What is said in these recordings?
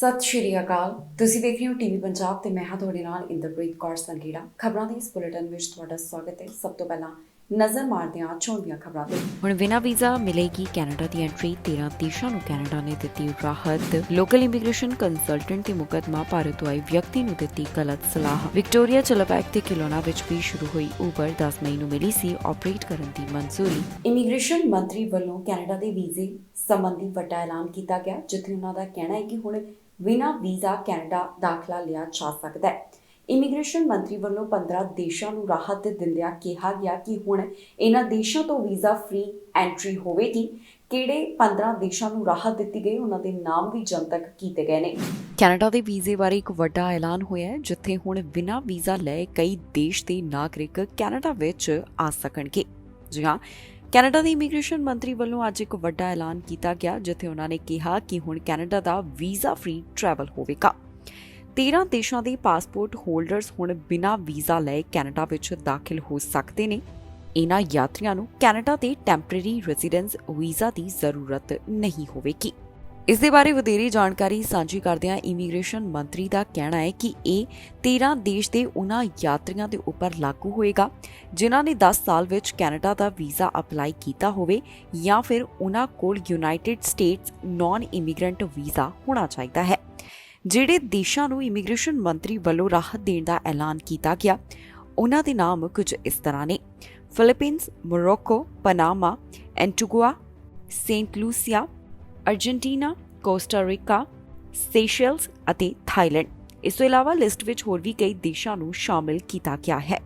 ਸਤਿ ਸ਼੍ਰੀ ਅਕਾਲ। ਤੁਸੀਂ ਦੇਖ ਰਹੇ ਹੋ ਟੀਵੀ ਪੰਜਾਬ ਤੇ ਮੈਂ ਹਾਂ ਤੁਹਾਡੇ ਨਾਲ ਇੰਦਰਪ੍ਰੀਤ ਕੌਰ ਸੰਘੇੜਾ। ਖਬਰਾਂ ਦੇ ਇਸ ਬੁਲੇਟਿਨ ਵਿੱਚ ਤੁਹਾਡਾ ਸਵਾਗਤ ਹੈ। ਸਭ ਤੋਂ ਪਹਿਲਾਂ ਨਜ਼ਰ ਮਾਰਦੇ ਹਾਂ ਚੋਣ ਦੀਆਂ ਖਬਰਾਂ ਤੇ। ਹੁਣ ਬਿਨਾਂ ਵੀਜ਼ਾ ਮਿਲੇਗੀ ਕੈਨੇਡਾ ਦੀ ਐਂਟਰੀ। 13 ਦੇਸ਼ਾਂ ਨੂੰ ਕੈਨੇਡਾ ਨੇ ਦਿੱਤੀ ਰਾਹਤ। ਲੋਕਲ ਇਮੀਗ੍ਰੇਸ਼ਨ ਕੰਸਲਟੈਂਟ ਤੇ ਮੁਕੱਦਮਾ ਭਾਰਤ ਤੋਂ ਆਏ ਵਿਅਕਤੀ ਨੂੰ ਦਿੱਤੀ ਗਲਤ ਸਲਾਹ। ਵਿਕਟੋਰੀਆ ਚਲਬੈਕ ਤੇ ਕਿਲੋਨਾ ਵਿੱਚ ਵੀ ਸ਼ੁਰੂ ਹੋਈ ਉਬਰ। 10 ਮਈ ਨੂੰ ਮਿਲੀ ਸੀ ਆਪਰੇਟ ਕਰਨ ਦੀ ਮਨਜ਼ੂਰੀ। ਇਮੀਗ੍ਰੇਸ਼ਨ ਮੰਤਰੀ ਵੱਲੋਂ ਕੈਨੇਡਾ ਦੇ ਵੀਜ਼ੇ ਸੰਬੰਧੀ ਵੱਡਾ ਐਲਾਨ ਕੀਤਾ ਗਿਆ, ਜਿੱਥੇ ਉਹਨਾਂ ਦਾ ਕਹਿਣਾ ਹੈ ਕਿ ਹੁਣ ਬਿਨਾਂ ਵੀਜ਼ਾ ਕੈਨੇਡਾ ਦਾਖਲਾ ਲਿਆ ਜਾ ਸਕਦਾ ਹੈ। ਇਮੀਗ੍ਰੇਸ਼ਨ ਮੰਤਰੀ ਵੱਲੋਂ 15 ਦੇਸ਼ਾਂ ਨੂੰ ਰਾਹਤ ਦਿੰਦਿਆਂ ਕਿਹਾ ਗਿਆ ਕਿ ਹੁਣ ਇਹਨਾਂ ਦੇਸ਼ਾਂ ਤੋਂ ਵੀਜ਼ਾ ਫ੍ਰੀ ਐਂਟਰੀ ਹੋਵੇਗੀ। ਕਿਹੜੇ 15 ਦੇਸ਼ਾਂ ਨੂੰ ਰਾਹਤ ਦਿੱਤੀ ਗਈ, ਉਹਨਾਂ ਦੇ ਨਾਮ ਵੀ ਜਨਤਕ ਕੀਤੇ ਗਏ ਨੇ। ਕੈਨੇਡਾ ਦੇ ਵੀਜ਼ੇ ਬਾਰੇ ਇੱਕ ਵੱਡਾ ਐਲਾਨ ਹੋਇਆ ਹੈ, ਜਿੱਥੇ ਹੁਣ ਬਿਨਾਂ ਵੀਜ਼ਾ ਲਏ ਕਈ ਦੇਸ਼ ਦੇ ਨਾਗਰਿਕ ਕੈਨੇਡਾ ਵਿੱਚ ਆ ਸਕਣਗੇ। ਜੀ ਹਾਂ, ਕੈਨੇਡਾ ਦੇ ਇਮੀਗ੍ਰੇਸ਼ਨ ਮੰਤਰੀ ਵੱਲੋਂ ਅੱਜ ਇੱਕ ਵੱਡਾ ਐਲਾਨ ਕੀਤਾ ਗਿਆ, ਜਿੱਥੇ ਉਹਨਾਂ ਨੇ ਕਿਹਾ ਕਿ ਹੁਣ ਕੈਨੇਡਾ ਦਾ ਵੀਜ਼ਾ ਫ੍ਰੀ ਟਰੈਵਲ ਹੋਵੇਗਾ। 13 ਦੇਸ਼ਾਂ ਦੇ ਪਾਸਪੋਰਟ ਹੋਲਡਰਸ ਹੁਣ ਬਿਨਾਂ ਵੀਜ਼ਾ ਲਏ ਕੈਨੇਡਾ ਵਿੱਚ ਦਾਖਲ ਹੋ ਸਕਦੇ ਨੇ। ਇਹਨਾਂ ਯਾਤਰੀਆਂ ਨੂੰ ਕੈਨੇਡਾ ਦੇ ਟੈਂਪਰੇਰੀ ਰੈਜ਼ੀਡੈਂਸ ਵੀਜ਼ਾ ਦੀ ਜ਼ਰੂਰਤ ਨਹੀਂ ਹੋਵੇਗੀ। ਇਸ ਦੇ ਬਾਰੇ ਵਧੇਰੇ ਜਾਣਕਾਰੀ ਸਾਂਝੀ ਕਰਦਿਆਂ ਇਮੀਗ੍ਰੇਸ਼ਨ ਮੰਤਰੀ ਦਾ ਕਹਿਣਾ ਹੈ ਕਿ ਇਹ 13 ਦੇਸ਼ ਦੇ ਉਹਨਾਂ ਯਾਤਰੀਆਂ ਦੇ ਉੱਪਰ ਲਾਗੂ ਹੋਏਗਾ ਜਿਨ੍ਹਾਂ ਨੇ 10 ਸਾਲ ਵਿੱਚ ਕੈਨੇਡਾ ਦਾ ਵੀਜ਼ਾ ਅਪਲਾਈ ਕੀਤਾ ਹੋਵੇ ਜਾਂ ਫਿਰ ਉਹਨਾਂ ਕੋਲ United States non immigrant visa ਹੋਣਾ ਚਾਹੀਦਾ ਹੈ। ਜਿਹੜੇ ਦੇਸ਼ਾਂ ਨੂੰ ਇਮੀਗ੍ਰੇਸ਼ਨ ਮੰਤਰੀ ਵੱਲੋਂ ਰਾਹਤ ਦੇਣ ਦਾ ਐਲਾਨ ਕੀਤਾ ਗਿਆ, ਉਹਨਾਂ ਦੇ ਨਾਮ ਕੁਝ ਇਸ ਤਰ੍ਹਾਂ ਨੇ: Philippines, Morocco, Panama, Antigua, Saint Lucia, Argentina, Costa Rica, Seychelles ਅਤੇ ਥਾਈਲੈਂਡ। ਇਸ ਤੋਂ ਇਲਾਵਾ ਲਿਸਟ ਵਿੱਚ ਹੋਰ ਵੀ ਕਈ ਦੇਸ਼ਾਂ ਨੂੰ ਸ਼ਾਮਿਲ ਕੀਤਾ ਗਿਆ ਹੈ।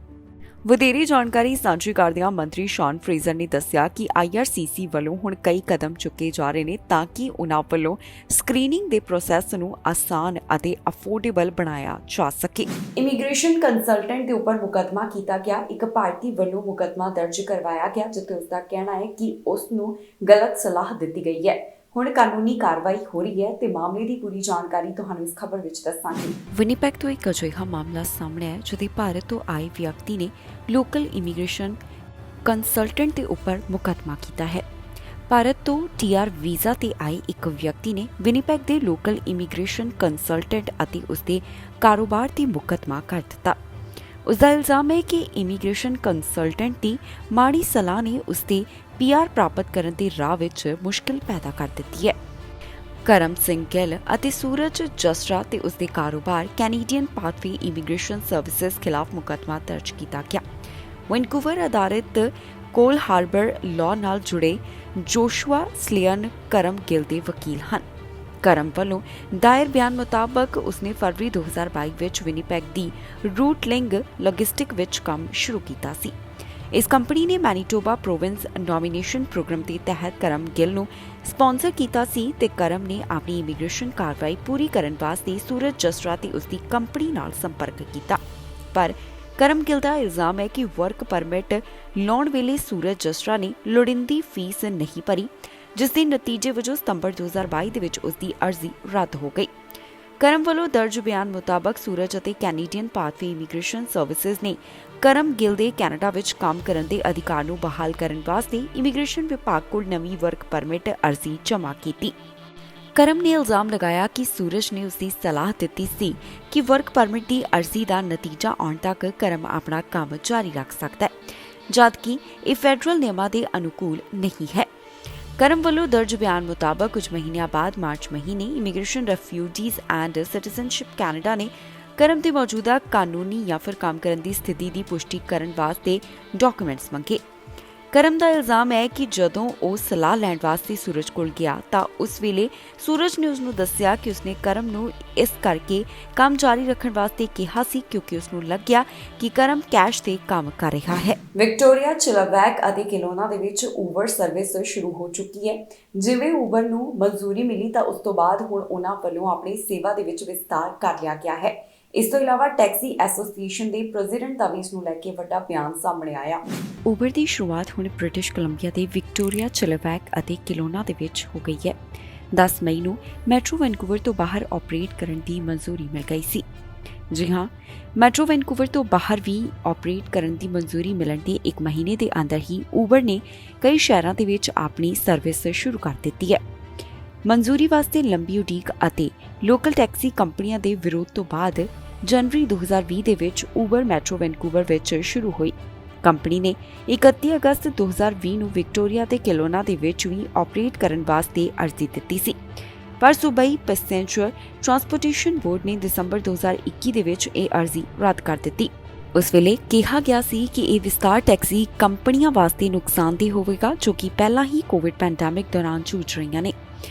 ਵਧੇਰੇ ਜਾਣਕਾਰੀ ਸਾਂਝੀ ਕਰਦਿਆਂ ਮੰਤਰੀ ਸ਼ੌਨ ਫਰੇਜ਼ਰ ਨੇ ਦੱਸਿਆ ਕਿ IRCC ਵੱਲੋਂ ਹੁਣ ਕਈ ਕਦਮ ਚੁੱਕੇ ਜਾ ਰਹੇ ਨੇ ਤਾਂ ਕਿ ਉਨ੍ਹਾਂ ਵੱਲੋਂ ਸਕਰੀਨਿੰਗ ਦੇ ਪ੍ਰੋਸੈਸ ਨੂੰ ਆਸਾਨ ਅਤੇ ਅਫੋਰਡੇਬਲ ਬਣਾਇਆ ਜਾ ਸਕੇ। ਇਮੀਗ੍ਰੇਸ਼ਨ ਕੰਸਲਟੈਂਟ ਦੇ ਉੱਪਰ ਮੁਕੱਦਮਾ ਕੀਤਾ ਗਿਆ। ਇੱਕ ਭਾਰਤੀ ਵੱਲੋਂ ਮੁਕੱਦਮਾ ਦਰਜ ਕਰਵਾਇਆ ਗਿਆ, ਜਿੱਥੇ ਉਸ ਦਾ ਕਹਿਣਾ ਹੈ ਕਿ ਉਸ ਨੂੰ ਗਲਤ ਸਲਾਹ ਦਿੱਤੀ ਗਈ ਹੈ। ਹੁਣ ਕਾਨੂੰਨੀ ਕਾਰਵਾਈ ਹੋ ਰਹੀ ਹੈ ਤੇ ਮਾਮਲੇ ਦੀ ਪੂਰੀ ਜਾਣਕਾਰੀ ਤੁਹਾਨੂੰ ਇਸ ਖਬਰ ਵਿੱਚ ਦੱਸਾਂਗੇ। ਵਿਨੀਪੈਗ ਤੋਂ ਇੱਕ ਅਜਿਹਾ ਮਾਮਲਾ ਸਾਹਮਣੇ ਆਇਆ ਜਿੱਥੇ ਭਾਰਤ ਤੋਂ ਆਏ ਵਿਅਕਤੀ ਨੇ ਲੋਕਲ ਇਮੀਗ੍ਰੇਸ਼ਨ ਕੰਸਲਟੈਂਟ ਦੇ ਉੱਪਰ ਮੁਕੱਦਮਾ ਕੀਤਾ ਹੈ। ਭਾਰਤ ਤੋਂ TR ਵੀਜ਼ਾ ਤੇ ਆਏ ਇੱਕ ਵਿਅਕਤੀ ਨੇ ਵਿਨੀਪੈਗ ਦੇ ਲੋਕਲ ਇਮੀਗ੍ਰੇਸ਼ਨ ਕੰਸਲਟੈਂਟ ਅਤੇ ਉਸਦੇ ਕਾਰੋਬਾਰ ਤੇ ਮੁਕੱਦਮਾ ਕਰ ਦਿੱਤਾ। ਉਸ ਦਾ ਇਲਜ਼ਾਮ ਹੈ ਕਿ ਇਮੀਗ੍ਰੇਸ਼ਨ ਕੰਸਲਟੈਂਟ ਦੀ ਮਾੜੀ ਸਲਾਹ ਨੇ ਉਸਦੇ PR ਪ੍ਰਾਪਤ ਕਰਨ ਦੇ ਰਾਹ ਵਿੱਚ ਮੁਸ਼ਕਿਲ ਪੈਦਾ ਕਰ ਦਿੱਤੀ ਹੈ। ਕਰਮ ਸਿੰਘ ਗਿੱਲ ਅਤੇ ਸੂਰਜ ਜਸਰਾ ਤੇ ਉਸਦੇ ਕਾਰੋਬਾਰ ਕੈਨੇਡੀਅਨ ਪਾਥਵੇ ਇਮੀਗ੍ਰੇਸ਼ਨ ਸਰਵਿਸਿਜ਼ ਖਿਲਾਫ ਮੁਕੱਦਮਾ ਦਰਜ ਕੀਤਾ ਗਿਆ। ਵੈਨਕੂਵਰ ਆਧਾਰਿਤ ਕੋਲ ਹਾਰਬਰ ਲਾਅ ਨਾਲ ਜੁੜੇ ਜੋਸ਼ੂਆ ਸਲੀਅਨ ਕਰਮ ਗਿੱਲ ਦੇ ਵਕੀਲ ਹਨ। ਕਰਮ ਵੱਲੋਂ ਦਾਇਰ ਬਿਆਨ ਮੁਤਾਬਕ ਉਸਨੇ ਫਰਵਰੀ 2022 ਵਿੱਚ ਵਿਨੀਪੈਗ ਦੀ ਰੂਟਲਿੰਗ ਲੌਜਿਸਟਿਕ ਵਿੱਚ ਕੰਮ ਸ਼ੁਰੂ ਕੀਤਾ ਸੀ। ਇਸ ਕੰਪਨੀ ਨੇ ਮੈਨੀਟੋਬਾ ਪ੍ਰੋਵਿੰਸ ਨੋਮੀਨੇਸ਼ਨ ਪ੍ਰੋਗਰਾਮ ਦੇ ਤਹਿਤ ਕਰਮ ਗਿੱਲ ਨੂੰ ਸਪਾਂਸਰ ਕੀਤਾ ਸੀ ਤੇ ਕਰਮ ਨੇ ਆਪਣੀ ਇਮੀਗ੍ਰੇਸ਼ਨ ਕਾਰਵਾਈ ਪੂਰੀ ਕਰਨ ਵਾਸਤੇ ਸੂਰਜ ਜਸਰਾ ਤੇ ਉਸਦੀ ਕੰਪਨੀ ਨਾਲ ਸੰਪਰਕ ਕੀਤਾ। ਪਰ ਕਰਮ ਗਿੱਲ ਦਾ ਇਲਜ਼ਾਮ ਹੈ ਕਿ ਵਰਕ ਪਰਮਿਟ ਲਾਉਣ ਵੇਲੇ ਸੂਰਜ ਜਸਰਾ ਨੇ ਲੋੜੀਂਦੀ ਫੀਸ ਨਹੀਂ ਭਰੀ, ਜਿਸ ਦੇ ਨਤੀਜੇ ਵਜੋਂ ਸਤੰਬਰ 2022 ਦੇ ਵਿੱਚ ਉਸਦੀ ਅਰਜ਼ੀ ਰੱਦ ਹੋ ਗਈ। ਕਰਮ ਵੱਲੋਂ ਦਰਜ ਬਿਆਨ ਮੁਤਾਬਕ ਸੂਰਜ ਅਤੇ ਕੈਨੇਡੀਅਨ ਪਾਥਵੇ ਇਮੀਗ੍ਰੇਸ਼ਨ ਸਰਵਿਸਿਜ਼ ਨੇ ਕਰਮ ਗਿੱਲ ਦੇ ਕੈਨੇਡਾ ਵਿੱਚ ਕੰਮ ਕਰਨ ਦੇ ਅਧਿਕਾਰ ਨੂੰ ਬਹਾਲ ਕਰਨ ਵਾਸਤੇ ਇਮੀਗ੍ਰੇਸ਼ਨ ਵਿਭਾਗ ਕੋਲ ਨਵੀਂ ਵਰਕ ਪਰਮਿਟ ਅਰਜ਼ੀ ਜਮ੍ਹਾਂ ਕੀਤੀ। ਕਰਮ ਨੇ ਇਲਜ਼ਾਮ ਲਗਾਇਆ ਕਿ ਸੂਰਜ ਨੇ ਉਸਦੀ ਸਲਾਹ ਦਿੱਤੀ ਸੀ ਕਿ ਵਰਕ ਪਰਮਿਟ ਦੀ ਅਰਜ਼ੀ ਦਾ ਨਤੀਜਾ ਆਉਣ ਤੱਕ ਕਰਮ ਆਪਣਾ ਕੰਮ ਜਾਰੀ ਰੱਖ ਸਕਦਾ ਹੈ, ਜਦਕਿ ਇਹ ਫੈਡਰਲ ਨਿਯਮਾਂ ਦੇ ਅਨੁਕੂਲ ਨਹੀਂ ਹੈ। ਕਰਮ ਵੱਲੋਂ ਦਰਜ ਬਿਆਨ ਮੁਤਾਬਕ ਕੁਝ ਮਹੀਨਿਆਂ ਬਾਅਦ ਮਾਰਚ ਮਹੀਨੇ immigration refugees and citizenship Canada ਨੇ ਕਰਮ ਦੀ ਮੌਜੂਦਾ ਕਾਨੂੰਨੀ ਜਾਂ ਫਿਰ ਕੰਮ ਕਰਨ ਦੀ ਸਥਿਤੀ ਦੀ ਪੁਸ਼ਟੀ ਕਰਨ ਵਾਸਤੇ ਡਾਕੂਮੈਂਟਸ ਮੰਗੇ। ਕਰਮ ਦਾ ਇਲਜ਼ਾਮ ਹੈ ਕਿ ਜਦੋਂ ਉਹ ਸਲਾਹ ਲੈਣ ਵਾਸਤੇ ਸੂਰਜ ਕੋਲ ਗਿਆ ਤਾਂ ਉਸ ਵੇਲੇ ਸੂਰਜ ਨੇ ਉਸ ਨੂੰ ਦੱਸਿਆ ਕਿ ਉਸਨੇ ਕਰਮ ਨੂੰ ਇਸ ਕਰਕੇ ਕੰਮ ਜਾਰੀ ਰੱਖਣ ਵਾਸਤੇ ਕਿਹਾ ਸੀ ਕਿਉਂਕਿ ਉਸ ਨੂੰ ਲੱਗਿਆ ਕਿ ਕਰਮ ਕੈਸ਼ ਤੇ ਕੰਮ ਕਰ ਰਿਹਾ ਹੈ। ਵਿਕਟੋਰੀਆ, ਚਲਬੈਕ ਅਤੇ ਕਿਲੋਨਾ ਦੇ ਵਿੱਚ ਉਬਰ ਸਰਵਿਸ ਸ਼ੁਰੂ ਹੋ ਚੁੱਕੀ ਹੈ। ਜਿਵੇਂ ਉਬਰ ਨੂੰ ਮਨਜ਼ੂਰੀ ਮਿਲੀ ਤਾਂ ਉਸ ਤੋਂ ਬਾਅਦ ਹੁਣ ਉਹਨਾਂ ਵੱਲੋਂ ਆਪਣੀ ਸੇਵਾ ਦੇ ਵਿੱਚ ਵਿਸਤਾਰ ਕਰ ਲਿਆ ਗਿਆ ਹੈ। ਇਸ ਤੋਂ ਇਲਾਵਾ ਟੈਕਸੀ ਐਸੋਸੀਏਸ਼ਨ ਦੇ ਪ੍ਰੈਜ਼ੀਡੈਂਟ ਦਾ ਵੀ ਇਸ ਨੂੰ ਲੈ ਕੇ ਵੱਡਾ ਬਿਆਨ ਸਾਹਮਣੇ ਆਇਆ। ਉਬਰ ਦੀ ਸ਼ੁਰੂਆਤ ਹੁਣ ਬ੍ਰਿਟਿਸ਼ ਕੋਲੰਬੀਆ ਦੇ ਵਿਕਟੋਰੀਆ, ਚਲਬੈਕ ਅਤੇ ਕਿਲੋਨਾ ਦੇ ਵਿੱਚ ਹੋ ਗਈ ਹੈ। 10 ਮਈ ਨੂੰ ਮੈਟਰੋ ਵੈਨਕੂਵਰ ਤੋਂ ਬਾਹਰ ਆਪਰੇਟ ਕਰਨ ਦੀ ਮਨਜ਼ੂਰੀ ਮਿਲ ਗਈ ਸੀ। ਜੀ ਹਾਂ, ਮੈਟਰੋ ਵੈਨਕੂਵਰ ਤੋਂ ਬਾਹਰ ਵੀ ਆਪਰੇਟ ਕਰਨ ਦੀ ਮਨਜ਼ੂਰੀ ਮਿਲਣ ਦੇ 1 ਮਹੀਨੇ ਦੇ ਅੰਦਰ ਹੀ ਉਬਰ ਨੇ ਕਈ ਸ਼ਹਿਰਾਂ ਦੇ ਵਿੱਚ ਆਪਣੀ ਸਰਵਿਸ ਸ਼ੁਰੂ ਕਰ ਦਿੱਤੀ ਹੈ। ਮਨਜ਼ੂਰੀ ਵਾਸਤੇ ਲੰਬੀ ਉਡੀਕ ਅਤੇ ਲੋਕਲ ਟੈਕਸੀ ਕੰਪਨੀਆਂ ਦੇ ਵਿਰੋਧ ਤੋਂ ਬਾਅਦ ਜਨਵਰੀ 2020 ਦੇ ਵਿੱਚ ਊਬਰ ਮੈਟਰੋ ਵੈਨਕੂਵਰ ਵਿੱਚ ਸ਼ੁਰੂ ਹੋਈ। ਕੰਪਨੀ ਨੇ 31 ਅਗਸਤ 2020 ਨੂੰ ਵਿਕਟੋਰੀਆ ਤੇ ਕੈਲੋਨਾ ਦੇ ਵਿੱਚ ਵੀ ਆਪਰੇਟ ਕਰਨ ਵਾਸਤੇ ਅਰਜ਼ੀ ਦਿੱਤੀ ਸੀ, ਪਰ ਸੂਬਾਈ ਪੈਸੇਂਜਰ ਟਰਾਂਸਪੋਰਟੇਸ਼ਨ ਬੋਰਡ ਨੇ ਦਸੰਬਰ 2021 ਦੇ ਵਿੱਚ ਇਹ ਅਰਜ਼ੀ ਰੱਦ ਕਰ ਦਿੱਤੀ। ਉਸ ਵੇਲੇ ਕਿਹਾ ਗਿਆ ਸੀ ਕਿ ਇਹ ਵਿਸਤਾਰ ਟੈਕਸੀ ਕੰਪਨੀਆਂ ਵਾਸਤੇ ਨੁਕਸਾਨਦੇਹ ਹੋਵੇਗਾ ਜੋ ਕਿ ਪਹਿਲਾਂ ਹੀ ਕੋਵਿਡ ਪੈਂਡੈਮਿਕ ਦੌਰਾਨ ਜੂਝ ਰਹੀਆਂ ਨੇ।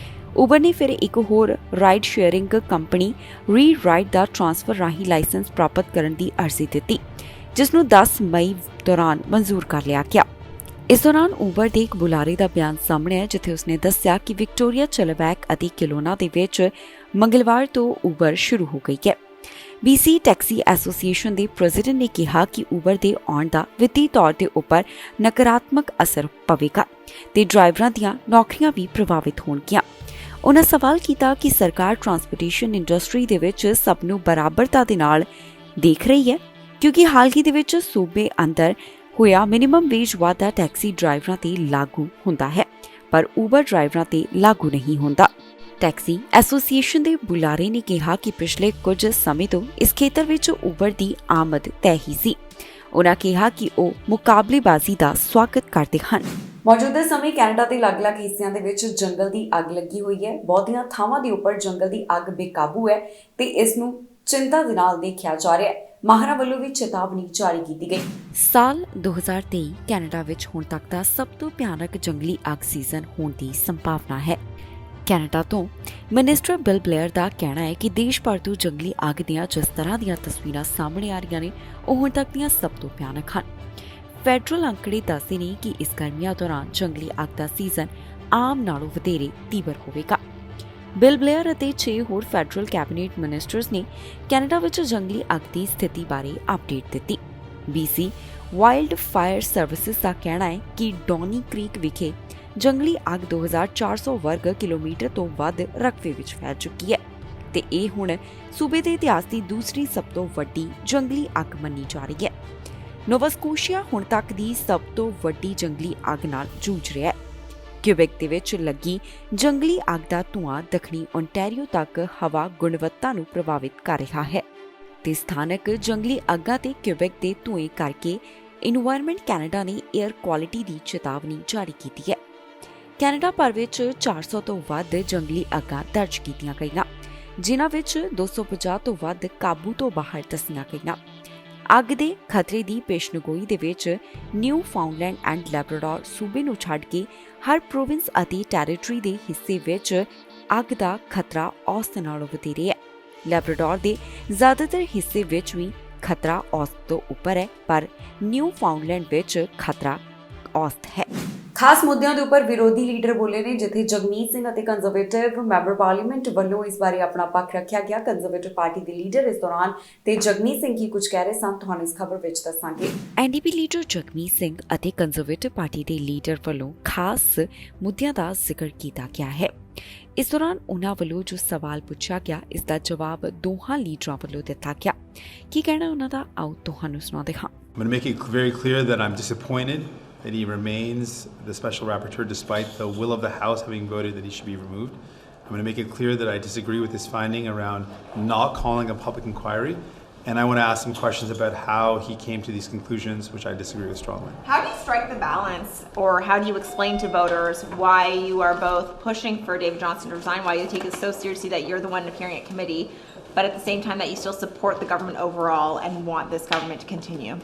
ਉਬਰ ਨੇ ਫਿਰ ਇੱਕ ਹੋਰ ਰਾਈਡ ਸ਼ੇਅਰਿੰਗ ਕੰਪਨੀ ਰੀ ਰਾਈਡ ਦਾ ਟ੍ਰਾਂਸਫਰ ਰਾਹੀਂ ਲਾਇਸੈਂਸ ਪ੍ਰਾਪਤ ਕਰਨ ਦੀ ਅਰਜ਼ੀ ਦਿੱਤੀ, ਜਿਸ ਨੂੰ 10 ਮਈ ਦੌਰਾਨ ਮਨਜ਼ੂਰ ਕਰ ਲਿਆ ਗਿਆ। ਇਸ ਦੌਰਾਨ ਉਬਰ ਦੇ ਇੱਕ ਬੁਲਾਰੇ ਦਾ ਬਿਆਨ ਸਾਹਮਣੇ ਆਇਆ, ਜਿੱਥੇ ਉਸਨੇ ਦੱਸਿਆ ਕਿ ਵਿਕਟੋਰੀਆ, ਚਲਬੈਕ ਅਤੇ ਕਿਲੋਨਾ ਦੇ ਵਿੱਚ ਮੰਗਲਵਾਰ ਤੋਂ ਉਬਰ ਸ਼ੁਰੂ ਹੋ ਗਈ ਹੈ। BC ਟੈਕਸੀ ਐਸੋਸੀਏਸ਼ਨ ਦੇ ਪ੍ਰੈਜ਼ੀਡੈਂਟ ਨੇ ਕਿਹਾ ਕਿ ਉਬਰ ਦੇ ਆਉਣ ਦਾ ਵਿੱਤੀ ਤੌਰ ਤੇ ਉੱਪਰ ਨਕਾਰਾਤਮਕ ਅਸਰ ਪਵੇਗਾ ਤੇ ਡਰਾਈਵਰਾਂ ਦੀਆਂ ਨੌਕਰੀਆਂ ਵੀ ਪ੍ਰਭਾਵਿਤ ਹੋਣਗੀਆਂ। ਉਨ੍ਹਾਂ ਸਵਾਲ ਕੀਤਾ ਕਿ ਸਰਕਾਰ ਟਰਾਂਸਪੋਰਟੇਸ਼ਨ ਇੰਡਸਟਰੀ ਦੇ ਵਿੱਚ ਸਭ ਨੂੰ ਬਰਾਬਰਤਾ ਦੇ ਨਾਲ ਦੇਖ ਰਹੀ ਹੈ, ਕਿਉਂਕਿ ਹਾਲ ਹੀ ਦੇ ਵਿੱਚ ਸੂਬੇ ਅੰਦਰ ਹੋਇਆ ਮਿਨੀਮਮ ਵੇਜ ਵਾਧਾ ਟੈਕਸੀ ਡਰਾਈਵਰਾਂ ਤੇ ਲਾਗੂ ਹੁੰਦਾ ਹੈ, ਪਰ ਉਬਰ ਡਰਾਈਵਰਾਂ ਤੇ ਲਾਗੂ ਨਹੀਂ ਹੁੰਦਾ। ਟੈਕਸੀ ਐਸੋਸੀਏਸ਼ਨ ਦੇ ਬੁਲਾਰੇ ਨੇ ਕਿਹਾ ਕਿ ਪਿਛਲੇ ਕੁਝ ਸਮੇਂ ਤੋਂ ਇਸ ਖੇਤਰ ਵਿੱਚ ਉਬਰ ਦੀ ਆਮਦ ਤੈਅ ਹੀ ਸੀ। ਉਨ੍ਹਾਂ ਕਿਹਾ ਕਿ ਉਹ ਮੁਕਾਬਲੇਬਾਜ਼ੀ ਦਾ ਸਵਾਗਤ ਕਰਦੇ ਹਨ। ਮੌਜੂਦਾ ਸਮੇਂ ਕੈਨੇਡਾ ਦੇ ਅਲੱਗ-ਅਲੱਗ ਹਿੱਸਿਆਂ ਦੇ ਵਿੱਚ ਜੰਗਲ ਦੀ ਅੱਗ ਲੱਗੀ ਹੋਈ ਹੈ। ਬਹੁਤੀਆਂ ਥਾਵਾਂ ਦੇ ਉੱਪਰ ਜੰਗਲ ਦੀ ਅੱਗ ਬੇਕਾਬੂ ਹੈ ਤੇ ਇਸ ਨੂੰ ਚਿੰਤਾ ਦੇ ਨਾਲ ਦੇਖਿਆ ਜਾ ਰਿਹਾ ਹੈ। ਮਾਹਰਾਂ ਵੱਲੋਂ ਵੀ ਚੇਤਾਵਨੀ ਜਾਰੀ ਕੀਤੀ ਗਈ। ਸਾਲ 2023 ਕੈਨੇਡਾ ਵਿੱਚ ਹੁਣ ਤੱਕ ਦਾ ਸਭ ਤੋਂ ਭਿਆਨਕ ਜੰਗਲੀ ਅੱਗ ਸੀਜ਼ਨ ਹੋਣ ਦੀ ਸੰਭਾਵਨਾ ਹੈ। ਕੈਨੇਡਾ ਤੋਂ ਮਿਨਿਸਟਰ ਬਿਲ ਬਲੇਅਰ ਦਾ ਕਹਿਣਾ ਹੈ ਕਿ ਦੇਸ਼ ਭਰ ਤੋਂ ਜੰਗਲੀ ਅੱਗ ਦੀਆਂ ਜਿਸ ਤਰ੍ਹਾਂ ਦੀਆਂ ਤਸਵੀਰਾਂ ਸਾਹਮਣੇ ਆ ਰਹੀਆਂ ਨੇ, ਉਹ ਹੁਣ ਤੱਕ ਦੀਆਂ ਸਭ ਤੋਂ ਭਿਆਨਕ ਹਨ। ਫੈਡਰਲ ਅੰਕੜੇ ਦੱਸਦੇ ਨੇ ਕਿ ਇਸ ਗਰਮੀਆਂ ਦੌਰਾਨ ਜੰਗਲੀ ਅੱਗ ਦਾ ਸੀਜ਼ਨ ਆਮ ਨਾਲੋਂ ਵਧੇਰੇ ਤੀਬਰ ਹੋਵੇਗਾ। ਬਿਲ ਬਲੇਅਰ ਅਤੇ 6 ਹੋਰ ਫੈਡਰਲ ਕੈਬਨਿਟ ਮਿਨਿਸਟਰਸ ਨੇ ਕੈਨੇਡਾ ਵਿੱਚ ਜੰਗਲੀ ਅੱਗ ਦੀ ਸਥਿਤੀ ਬਾਰੇ ਅਪਡੇਟ ਦਿੱਤੀ। BC ਵਾਈਲਡ ਫਾਇਰ ਸਰਵਿਸਿਜ਼ ਦਾ ਕਹਿਣਾ ਹੈ ਕਿ ਡੌਨੀ ਕ੍ਰੀਕ ਵਿਖੇ ਜੰਗਲੀ ਅੱਗ 2400 ਵਰਗ ਕਿਲੋਮੀਟਰ ਤੋਂ ਵੱਧ ਰਕਬੇ ਵਿੱਚ ਫੈਲ ਚੁੱਕੀ ਹੈ ਤੇ ਇਹ ਹੁਣ ਸੂਬੇ ਦੇ ਇਤਿਹਾਸ ਦੀ ਦੂਸਰੀ ਸਭ ਤੋਂ ਵੱਡੀ ਜੰਗਲੀ ਅੱਗ ਮੰਨੀ ਜਾ ਰਹੀ ਹੈ। ਨੋਵਾ ਸਕੋਸ਼ੀਆ ਹੁਣ ਤੱਕ ਦੀ ਸਭ ਤੋਂ ਵੱਡੀ ਜੰਗਲੀ ਅੱਗ ਨਾਲ ਜੂਝ ਰਿਹਾ ਹੈ। ਕਿਊਬੈਕ ਦੇ ਵਿੱਚ ਲੱਗੀ ਜੰਗਲੀ ਅੱਗ ਦਾ ਧੂੰਆਂ ਦੱਖਣੀ ਓਨਟਾਰੀਓ ਤੱਕ ਹਵਾ ਗੁਣਵੱਤਾ ਨੂੰ ਪ੍ਰਭਾਵਿਤ ਕਰ ਰਿਹਾ ਹੈ ਤੇ ਸਥਾਨਕ ਜੰਗਲੀ ਅੱਗਾਂ ਤੇ ਕਿਊਬੈਕ ਦੇ ਧੂਏ ਕਰਕੇ ਇਨਵਾਇਰਨਮੈਂਟ ਕੈਨੇਡਾ ਨੇ 에ਅਰ ਕੁਆਲਿਟੀ ਦੀ ਚੇਤਾਵਨੀ ਜਾਰੀ ਕੀਤੀ ਹੈ। ਕੈਨੇਡਾ ਭਰ ਵਿੱਚ 400 ਤੋਂ ਵੱਧ ਜੰਗਲੀ ਅੱਗਾਂ ਦਰਜ ਕੀਤੀਆਂ ਗਈਆਂ, ਜਿਨ੍ਹਾਂ ਵਿੱਚ 250 ਤੋਂ ਵੱਧ ਕਾਬੂ ਤੋਂ ਬਾਹਰ ਦੱਸੀਆਂ ਗਈਆਂ। ਅੱਗ ਦੇ ਖਤਰੇ ਦੀ ਪੇਸ਼ਨਗੋਈ ਦੇ ਵਿੱਚ ਨਿਊ ਫਾਊਂਡਲੈਂਡ ਐਂਡ ਲੈਬਰਾਡੋਰ ਸੂਬੇ ਨੂੰ ਛੱਡ ਕੇ ਹਰ ਪ੍ਰੋਵਿੰਸ ਅਤੇ ਟੈਰੀਟਰੀ ਦੇ ਹਿੱਸੇ ਵਿੱਚ ਅੱਗ ਦਾ ਖਤਰਾ ਔਸਤ ਨਾਲੋਂ ਵਧੇਰੇ ਹੈ। ਲੈਬਰਾਡੋਰ ਦੇ ਜ਼ਿਆਦਾਤਰ ਹਿੱਸੇ ਵਿੱਚ ਵੀ ਖਤਰਾ ਔਸਤ ਤੋਂ ਉੱਪਰ ਹੈ, ਪਰ ਨਿਊ ਫਾਊਂਡਲੈਂਡ ਵਿੱਚ ਖਤਰਾ ਔਸਤ ਹੈ। ਖਾਸ ਮੁੱਦਿਆਂ ਦੇ ਉੱਪਰ ਵਿਰੋਧੀ ਲੀਡਰ ਬੋਲੇ ਨੇ, ਜਿੱਥੇ ਜਗਮੀਤ ਸਿੰਘ ਅਤੇ ਕੰਜ਼ਰਵੇਟਿਵ ਮੈਂਬਰ ਪਾਰਲੀਮੈਂਟ ਵੱਲੋਂ ਇਸ ਬਾਰੇ ਆਪਣਾ ਪੱਖ ਰੱਖਿਆ ਗਿਆ। ਕੰਜ਼ਰਵੇਟਿਵ ਪਾਰਟੀ ਦੇ ਲੀਡਰ ਇਸ ਦੌਰਾਨ ਤੇ ਜਗਮੀਤ ਸਿੰਘ ਕੀ ਕੁਝ ਕਹਿ ਰਹੇ ਸਨ, ਤੁਹਾਨੂੰ ਇਸ ਖਬਰ ਵਿੱਚ ਦੱਸਾਂਗੇ। NDP ਲੀਡਰ ਜਗਮੀਤ ਸਿੰਘ ਅਤੇ ਕੰਜ਼ਰਵੇਟਿਵ ਪਾਰਟੀ ਦੇ ਲੀਡਰ ਵੱਲੋਂ ਖਾਸ ਮੁੱਦਿਆਂ ਦਾ ਜ਼ਿਕਰ ਕੀਤਾ ਗਿਆ ਹੈ। ਇਸ ਦੌਰਾਨ ਉਨ੍ਹਾਂ ਵੱਲੋਂ ਜੋ ਸਵਾਲ ਪੁੱਛਿਆ ਗਿਆ, ਇਸ ਦਾ ਜਵਾਬ ਦੋਹਾਂ ਲੀਡਰਾਂ ਵੱਲੋਂ ਦਿੱਤਾ ਗਿਆ। ਕੀ ਕਹਿਣਾ ਉਹਨਾਂ ਦਾ, ਆਓ ਤੁਹਾਨੂੰ ਸੁਣਾਉਂਦੇ ਹਾਂ। I'm going to make it very clear that I'm disappointed that he remains the special rapporteur despite the will of the House having voted that he should be removed. I'm going to make it clear that I disagree with his finding around not calling a public inquiry, and I want to ask some questions about how he came to these conclusions, which I disagree with strongly. How do you strike the balance, or how do you explain to voters why you are both pushing for David Johnston to resign, why you take it so seriously that you're the one appearing at committee, but at the same time that you still support the government overall and want this government to continue?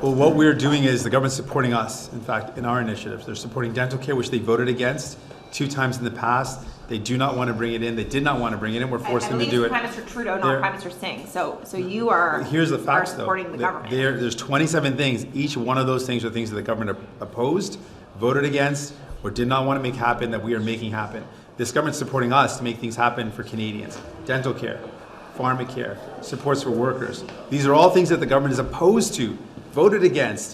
Well, what we're doing is the government's supporting us, in fact, in our initiatives. They're supporting dental care, which they voted against 2 times in the past. They do not want to bring it in. They did not want to bring it in. We're forcing them to do it. Prime Minister Trudeau, not Prime Minister Singh. So you are, here's the facts, supporting the government. There's 27 things. Each one of those things are things that the government opposed, voted against, or did not want to make happen that we are making happen. This government's supporting us to make things happen for Canadians. Dental care, pharmacare, supports for workers. These are all things that the government is opposed to, voted against,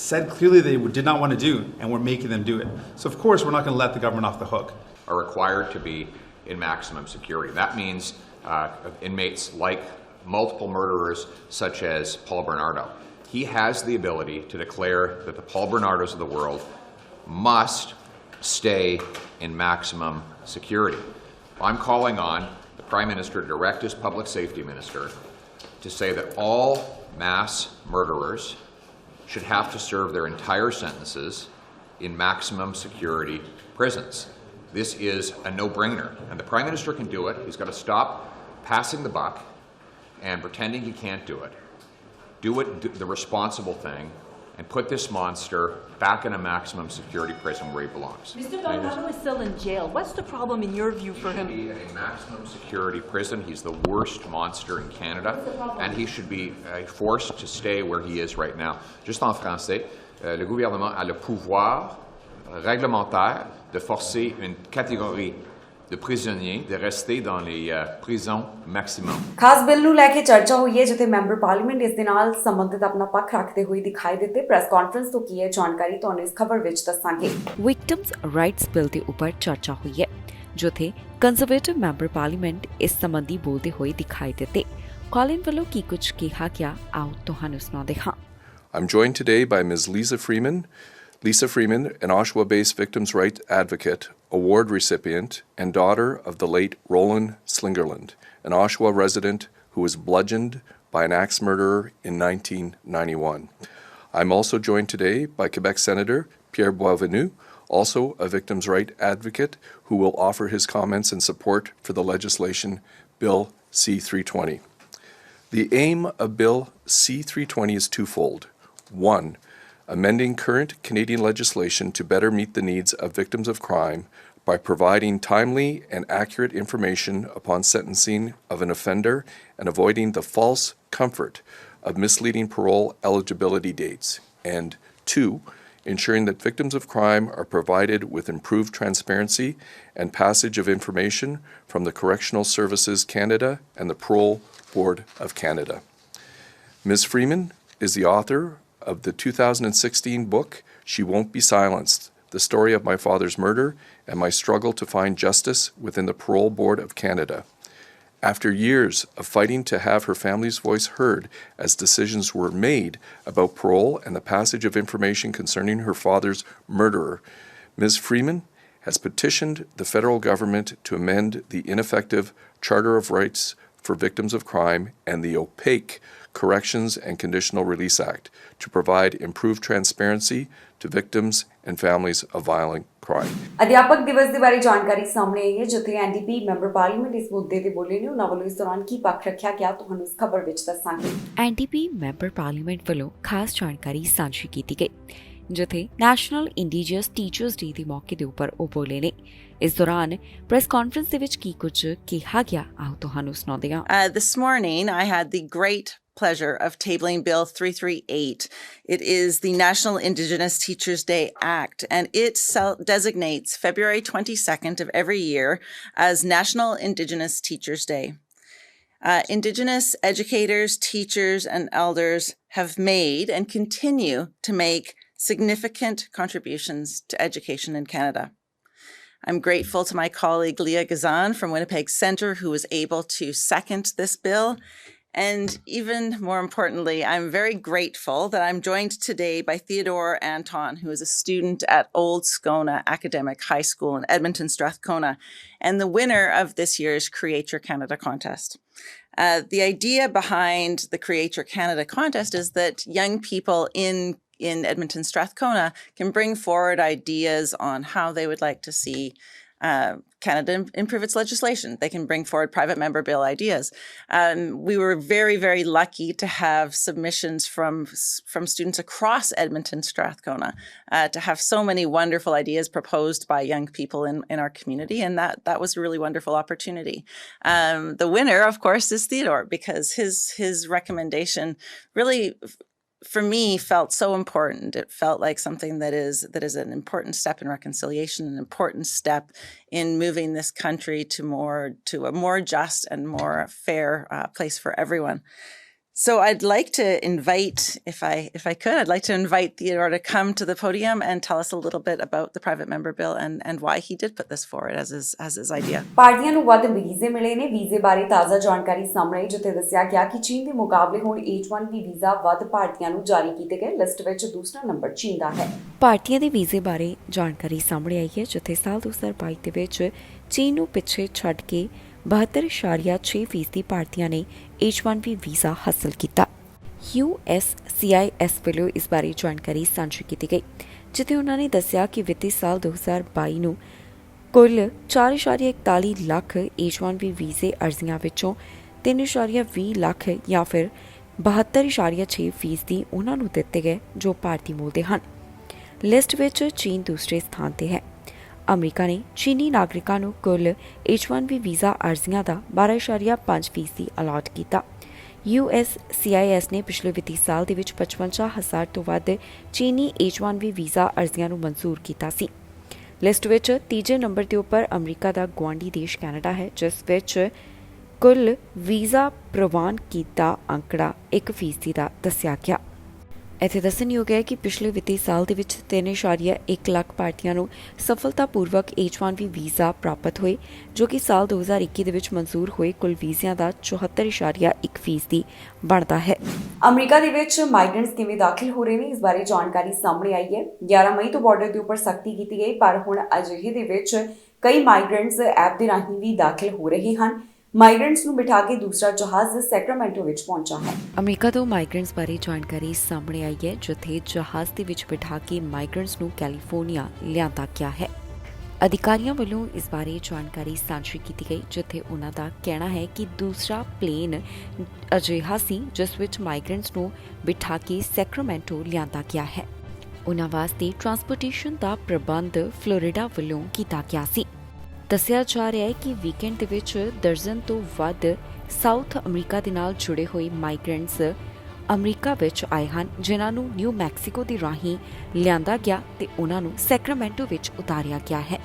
said clearly they did not want to do, and we're making them do it. So of course we're not going to let the government off the hook. Are required to be in maximum security. That means inmates like multiple murderers such as Paul Bernardo. He has the ability to declare that the Paul Bernardos of the world must stay in maximum security. I'm calling on the Prime Minister to direct his Public Safety Minister to say that all mass murderers should have to serve their entire sentences in maximum security prisons. This is a no-brainer, and the Prime Minister can do it. He's got to stop passing the buck and pretending he can't do it. Do the responsible thing, and put this monster back in a maximum security prison where he belongs. Mr. Delgado is still in jail. What's the problem in your view for him? He should be in a maximum security prison. He's the worst monster in Canada, and he should be forced to stay where he is right now. Juste en français, le gouvernement a le pouvoir réglementaire de forcer une catégorie de prisonniers de rester dans les prisons maximum. ਖਾਸ bill ਨੂੰ ਲੈ ਕੇ ਚਰਚਾ ਹੋਈ ਹੈ, ਜਿੱਥੇ member parliament ਇਸ ਦੇ ਨਾਲ ਸੰਬੰਧਿਤ ਆਪਣਾ ਪੱਖ ਰੱਖਦੇ ਹੋਏ ਦਿਖਾਈ ਦਿੱਤੇ। ਪ੍ਰੈਸ ਕਾਨਫਰੰਸ ਤੋਂ ਕੀ ਹੈ ਜਾਣਕਾਰੀ ਤੁਹਾਨੂੰ ਇਸ ਖਬਰ ਵਿੱਚ ਦੱਸਾਂਗੇ। ਵਿਕਟਮਸ ਰਾਈਟਸ ਬਿੱਲ ਦੇ ਉੱਪਰ ਚਰਚਾ ਹੋਈ ਹੈ, ਜਿੱਥੇ ਕੰਜ਼ਰਵੇਟਿਵ ਮੈਂਬਰ ਪਾਰਲੀਮੈਂਟ ਇਸ ਸੰਬੰਧੀ ਬੋਲਦੇ ਹੋਏ ਦਿਖਾਈ ਦਿੱਤੇ। ਕਾਲਿਨ ਵੱਲੋਂ ਕੀ ਕੁਝ ਕਿਹਾ ਗਿਆ, ਆਓ ਤੁਹਾਨੂੰ ਸੁਣਾਉਂਦੇ ਹਾਂ। I'm joined today by Ms. Lisa Freeman, an Oshawa-based victims' rights advocate, award recipient, and daughter of the late Roland Slingerland, an Oshawa resident who was bludgeoned by an axe murderer in 1991. I'm also joined today by Quebec Senator Pierre Boisvenu, also a victims' rights advocate, who will offer his comments and support for the legislation Bill C-320. The aim of Bill C-320 is twofold. One, amending current Canadian legislation to better meet the needs of victims of crime by providing timely and accurate information upon sentencing of an offender and avoiding the false comfort of misleading parole eligibility dates. And two, ensuring that victims of crime are provided with improved transparency and passage of information from the Correctional Services Canada and the Parole Board of Canada. Ms. Freeman is the author of the 2016 book, She Won't Be Silenced, the story of my father's murder and my struggle to find justice within the Parole Board of Canada. After years of fighting to have her family's voice heard as decisions were made about parole and the passage of information concerning her father's murderer, Ms. Freeman has petitioned the federal government to amend the ineffective Charter of Rights for Victims of Crime and the opaque Corrections and Conditional Release Act to provide improved transparency to victims and families of violent crime. ਅਧਿਆਪਕ ਦਿਵਸ ਦੇ ਬਾਰੇ ਜਾਣਕਾਰੀ ਸਾਹਮਣੇ ਆਈ ਹੈ, ਜਿੱਥੇ NDP member parliament ਇਸ ਮੁੱਦੇ ਤੇ ਬੋਲੇ ਨੇ। ਉਹਨਾਂ ਵੱਲੋਂ ਇਸ ਦੌਰਾਨ ਕੀ ਪੱਖ ਰੱਖਿਆ ਗਿਆ, ਤੁਹਾਨੂੰ ਇਸ ਖਬਰ ਵਿੱਚ ਦੱਸਾਂਗੇ। ਐਨਡੀਪੀ ਮੈਂਬਰ ਪਾਰਲੀਮੈਂਟ ਵੱਲੋਂ ਖਾਸ ਜਾਣਕਾਰੀ ਸਾਂਝੀ ਕੀਤੀ ਗਈ, ਜਿੱਥੇ ਨੈਸ਼ਨਲ ਇੰਡੀਜੀਅਸ ਟੀਚਰਸ ਡੇ ਦੇ ਮੌਕੇ ਦੇ ਉੱਪਰ ਉਹ ਬੋਲੇ ਨੇ। ਇਸ ਦੌਰਾਨ ਪ੍ਰੈਸ ਕਾਨਫਰੰਸ ਦੇ ਵਿੱਚ ਕੀ ਕੁਝ ਕਿਹਾ ਗਿਆ, ਆਓ ਤੁਹਾਨੂੰ ਸੁਣਾਉਂਦੇ ਹਾਂ। This morning I had the great pleasure of tabling Bill 338. It is the National Indigenous Teachers Day Act, and it designates February 22nd of every year as National Indigenous Teachers Day. Indigenous educators, teachers, and elders have made and continue to make significant contributions to education in Canada. I'm grateful to my colleague Leah Gazan from Winnipeg Centre, who was able to second this bill. And even more importantly, I'm very grateful that I'm joined today by Theodore Anton, who is a student at Old Scona Academic High School in Edmonton, Strathcona, and the winner of this year's Create Your Canada contest. The idea behind the Create Your Canada contest is that young people in Edmonton, Strathcona can bring forward ideas on how they would like to see Canada improve its legislation. They can bring forward private member bill ideas. We were very, very lucky to have submissions from students across Edmonton, Strathcona, to have so many wonderful ideas proposed by young people in our community, and that was a really wonderful opportunity. The winner, of course, is Theodore, because his recommendation really, for me, felt so important. It felt like something that is an important step in reconciliation, an important step in moving this country to a more just and more fair place for everyone. So I'd like to invite, if I could, I'd like to invite Theodore to come to the podium and tell us a little bit about the private member bill and why he did put this forward as his idea. ਭਾਰਤੀਆਂ ਨੂੰ ਵੱਧ ਵੀਜ਼ੇ ਮਿਲੇ ਨੇ। ਵੀਜ਼ੇ ਬਾਰੇ ਤਾਜ਼ਾ ਜਾਣਕਾਰੀ ਸਾਹਮਣੇ ਆਈ, ਜਿੱਥੇ ਦੱਸਿਆ ਗਿਆ ਕਿ ਚੀਨ ਦੇ ਮੁਕਾਬਲੇ ਹੁਣ H1B ਵੀਜ਼ਾ ਵੱਧ ਭਾਰਤੀਆਂ ਨੂੰ ਜਾਰੀ ਕੀਤੇ ਗਏ। ਲਿਸਟ ਵਿੱਚ ਦੂਸਰਾ ਨੰਬਰ ਚੀਨ ਦਾ ਹੈ। ਭਾਰਤੀਆਂ ਦੇ ਵੀਜ਼ੇ ਬਾਰੇ ਜਾਣਕਾਰੀ ਸਾਹਮਣੇ ਆਈ ਹੈ, ਜਿੱਥੇ ਸਾਲ 2022 ਦੇ ਵਿੱਚ ਚੀਨ ਨੂੰ ਪਿੱਛੇ ਛੱਡ ਕੇ 72.6% ਭਾਰਤੀਆਂ ਨੇ H1B ਵੀਜ਼ਾ ਹਾਸਲ ਕੀਤਾ। USCIS ਵੱਲੋਂ ਇਸ ਬਾਰੇ ਜਾਣਕਾਰੀ ਸਾਂਝੀ ਕੀਤੀ ਗਈ, ਜਿੱਥੇ ਉਹਨਾਂ ਨੇ ਦੱਸਿਆ ਕਿ ਵਿੱਤੀ ਸਾਲ 2022 ਨੂੰ ਕੁੱਲ 4.41 ਲੱਖ H1B ਵੀਜ਼ੇ ਅਰਜ਼ੀਆਂ ਵਿੱਚੋਂ 3.20 ਲੱਖ ਜਾਂ ਫਿਰ 72.6% ਉਹਨਾਂ ਨੂੰ ਦਿੱਤੇ ਗਏ ਜੋ ਭਾਰਤੀ ਮੂਲ ਦੇ ਹਨ। ਲਿਸਟ ਵਿੱਚ ਚੀਨ ਦੂਸਰੇ ਸਥਾਨ ਤੇ ਹੈ। ਅਮਰੀਕਾ ਨੇ ਚੀਨੀ ਨਾਗਰਿਕਾਂ ਨੂੰ ਕੁੱਲ H1B ਵੀਜ਼ਾ ਅਰਜ਼ੀਆਂ ਦਾ 12.5% ਅਲਾਟ ਕੀਤਾ। USCIS ਨੇ ਪਿਛਲੇ ਵਿੱਤੀ ਸਾਲ ਦੇ ਵਿੱਚ 55,000 ਤੋਂ ਵੱਧ ਚੀਨੀ H1B ਵੀਜ਼ਾ ਅਰਜ਼ੀਆਂ ਨੂੰ ਮਨਜ਼ੂਰ ਕੀਤਾ ਸੀ। ਲਿਸਟ ਵਿੱਚ ਤੀਜੇ ਨੰਬਰ ਦੇ ਉੱਪਰ ਅਮਰੀਕਾ ਦਾ ਗੁਆਂਢੀ ਦੇਸ਼ ਕੈਨੇਡਾ ਹੈ, ਜਿਸ ਵਿੱਚ ਕੁੱਲ ਵੀਜ਼ਾ ਪ੍ਰਵਾਨ ਕੀਤਾ ਅੰਕੜਾ 1% ਦਾ ਦੱਸਿਆ ਗਿਆ। ਇੱਥੇ ਦੱਸਣਯੋਗ ਹੈ ਕਿ ਪਿਛਲੇ ਵਿੱਤੀ ਸਾਲ ਦੇ ਵਿੱਚ 3.1 ਲੱਖ ਭਾਰਤੀਆਂ ਨੂੰ ਸਫਲਤਾਪੂਰਵਕ H1B ਵੀਜ਼ਾ ਪ੍ਰਾਪਤ ਹੋਏ, ਜੋ ਕਿ ਸਾਲ 2021 ਦੇ ਵਿੱਚ ਮਨਜ਼ੂਰ ਹੋਏ ਕੁੱਲ ਵੀਜ਼ਿਆਂ ਦਾ 74.1% ਬਣਦਾ ਹੈ। ਅਮਰੀਕਾ ਦੇ ਵਿੱਚ ਮਾਈਗ੍ਰੈਂਟਸ ਕਿਵੇਂ ਦਾਖਲ ਹੋ ਰਹੇ ਨੇ, ਇਸ ਬਾਰੇ ਜਾਣਕਾਰੀ ਸਾਹਮਣੇ ਆਈ ਹੈ। 11 ਮਈ ਤੋਂ ਬਾਰਡਰ ਦੇ ਉੱਪਰ ਸਖਤੀ ਕੀਤੀ ਗਈ, ਪਰ ਹੁਣ ਅਜਿਹੇ ਦੇ ਵਿੱਚ ਕਈ ਮਾਈਗ੍ਰੈਂਟਸ ਐਪ ਦੇ ਰਾਹੀਂ ਵੀ ਦਾਖਲ ਹੋ ਰਹੇ ਹਨ। ਮਾਈਗ੍ਰੈਂਟਸ ਨੂੰ ਬਿਠਾ ਕੇ ਦੂਸਰਾ ਜਹਾਜ਼ ਸੈਕਰਾਮੈਂਟੋ ਵਿੱਚ ਪਹੁੰਚਾ ਹੈ। ਅਮਰੀਕਾ ਤੋਂ ਮਾਈਗ੍ਰੈਂਟਸ ਬਾਰੇ ਜਾਣਕਾਰੀ ਸਾਹਮਣੇ ਆਈ ਹੈ, ਜਿੱਥੇ ਜਹਾਜ਼ ਦੇ ਵਿੱਚ ਬਿਠਾ ਕੇ ਮਾਈਗ੍ਰੈਂਟਸ ਨੂੰ ਕੈਲੀਫੋਰਨੀਆ ਲਿਆਂਦਾ ਗਿਆ ਹੈ। ਅਧਿਕਾਰੀਆਂ ਵੱਲੋਂ ਇਸ ਬਾਰੇ ਜਾਣਕਾਰੀ ਸਾਂਝੀ ਕੀਤੀ ਗਈ, ਜਿੱਥੇ ਉਹਨਾਂ ਦਾ ਕਹਿਣਾ ਹੈ ਕਿ ਦੂਸਰਾ ਪਲੇਨ ਅਜਿਹਾ ਸੀ ਜਿਸ ਵਿੱਚ ਮਾਈਗ੍ਰੈਂਟਸ ਨੂੰ ਬਿਠਾ ਕੇ ਸੈਕਰਾਮੈਂਟੋ ਲਿਆਂਦਾ ਗਿਆ ਹੈ। ਉਹਨਾਂ ਵਾਸਤੇ ਟਰਾਂਸਪੋਰਟੇਸ਼ਨ ਦਾ ਪ੍ਰਬੰਧ ਫਲੋਰੀਡਾ ਵੱਲੋਂ ਕੀਤਾ ਗਿਆ ਸੀ। ਦੱਸਿਆ ਜਾ ਰਿਹਾ ਹੈ ਕਿ ਵੀਕਐਂਡ ਦੇ ਵਿੱਚ ਦਰਜਨ ਤੋਂ ਵੱਧ ਸਾਊਥ ਅਮਰੀਕਾ ਦੇ ਨਾਲ ਜੁੜੇ ਹੋਏ ਮਾਈਗ੍ਰੈਂਟਸ ਅਮਰੀਕਾ ਵਿੱਚ ਆਏ ਹਨ, ਜਿਨ੍ਹਾਂ ਨੂੰ ਨਿਊ ਮੈਕਸੀਕੋ ਦੇ ਰਾਹੀਂ ਲਿਆਂਦਾ ਗਿਆ ਤੇ ਉਹਨਾਂ ਨੂੰ ਸੈਕਰਾਮੈਂਟੋ ਵਿੱਚ ਉਤਾਰਿਆ ਗਿਆ ਹੈ।